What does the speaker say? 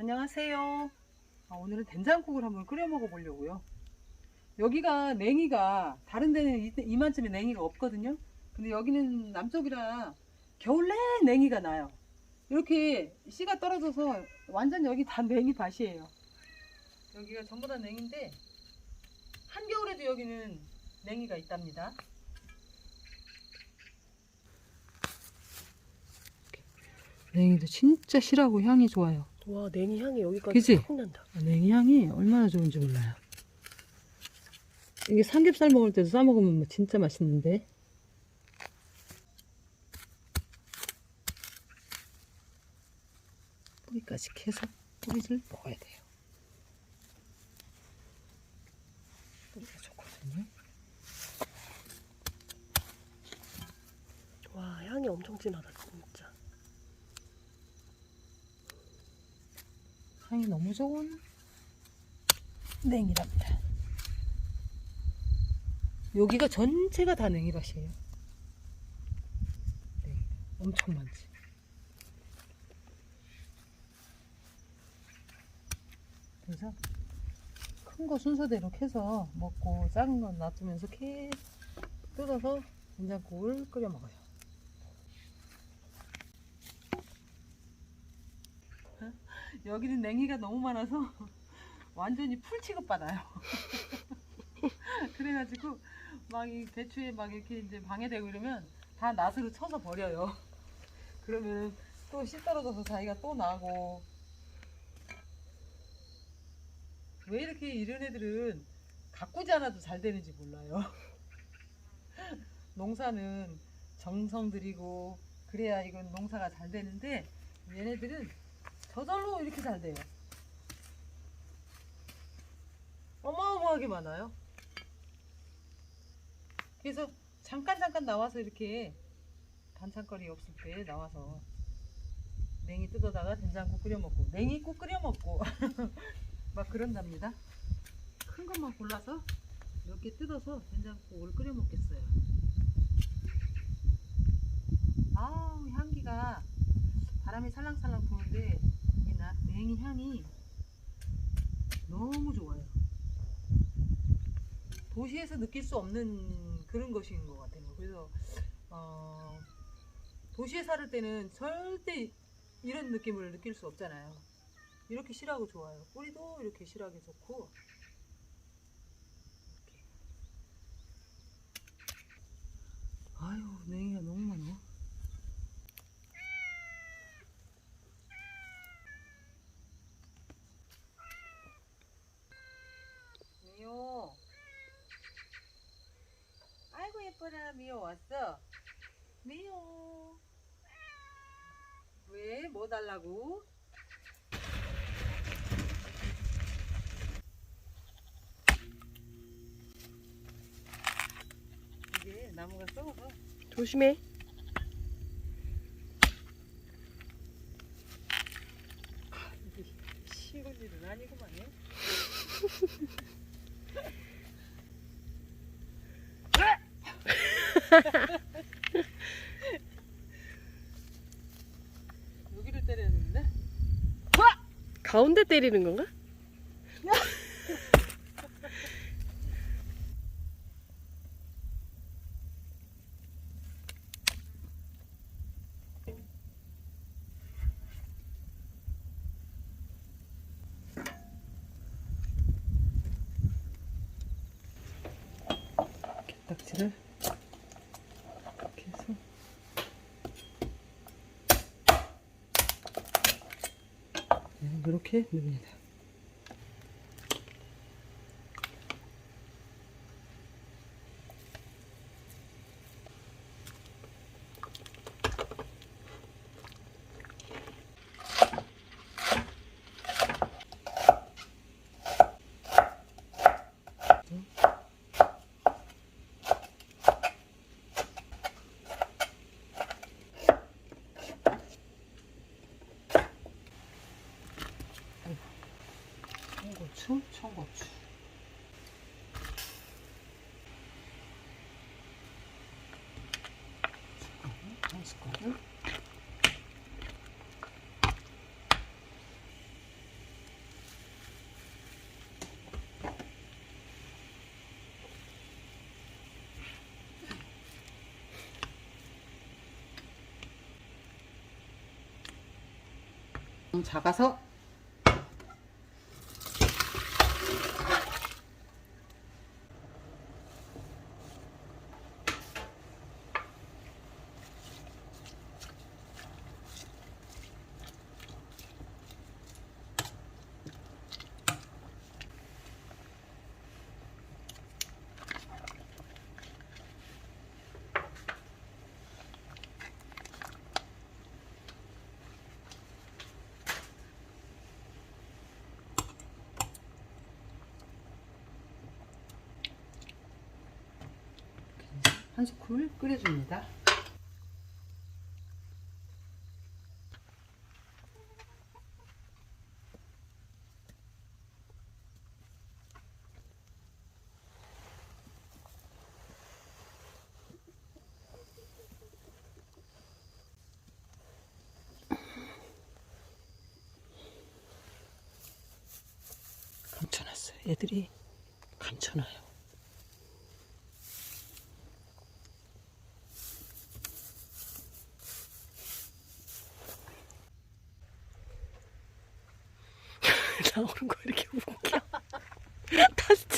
안녕하세요. 오늘은 된장국을 한번 끓여 먹어 보려고요. 여기가 냉이가 다른 데는 이만큼의 냉이가 없거든요. 근데 여기는 남쪽이라 겨울 내 냉이가 나요. 이렇게 씨가 떨어져서 완전 여기 다 냉이 밭이에요. 여기가 전부 다 냉인데 한겨울에도 여기는 냉이가 있답니다. 냉이도 진짜 실하고 향이 좋아요. 와, 냉이 향이 여기까지 그치? 확 난다. 냉이 향이 얼마나 좋은지 몰라요. 이게 삼겹살 먹을 때도 싸 먹으면 진짜 맛있는데. 뿌리까지 캐서 뿌리를 먹어야 돼요. 뿌리가 좋거든요. 와, 향이 엄청 진하다, 진짜. 향이 너무 좋은 냉이랍니다. 여기가 전체가 다 냉이밭이에요. 냉이가 엄청 많지. 그래서 큰 거 순서대로 캐서 먹고 작은 건 놔두면서 뜯어서 된장국을 끓여 먹어요. 여기는 냉이가 너무 많아서 완전히 풀 취급받아요. 그래가지고 막 이 배추에 막 이렇게 이제 방해되고 이러면 다 낫으로 쳐서 버려요. 그러면 또 씨 떨어져서 자기가 또 나고. 왜 이렇게 이런 애들은 가꾸지 않아도 잘 되는지 몰라요. 농사는 정성 들이고 그래야 이건 농사가 잘 되는데 얘네들은 저절로 이렇게 잘 돼요. 어마어마하게 많아요. 그래서 잠깐 나와서 이렇게 반찬거리 없을 때 나와서 냉이 뜯어다가 된장국 끓여 먹고 냉이국 끓여 먹고 막 그런답니다. 큰 것만 골라서 몇 개 뜯어서 된장국을 끓여 먹겠어요. 아우, 향기가 바람이 살랑살랑 부는데 이 냉이 향이 너무 좋아요. 도시에서 느낄 수 없는 그런 것인 것 같아요. 그래서 도시에 살을 때는 절대 이런 느낌을 느낄 수 없잖아요. 이렇게 실하고 좋아요. 뿌리도 이렇게 실하게 좋고. 이렇게. 아유, 냉이가 너무 많아. 미호. 아이고 예뻐라. 미호 왔어. 미호. 왜? 뭐 달라고? 이게 나무가 썩어서. 조심해. 이게 쉬운 일은 아니구만요. 여기를 때려야 되는데? 가운데 때리는 건가? 딱지를 이렇게 해서 이렇게 넣습니다. 청고추. 한 숟가락. 좀 작아서 한 스푼 끓여줍니다. 감춰놨어요. 애들이 감춰놔요. 나오는 거 이렇게 웃겨. 다시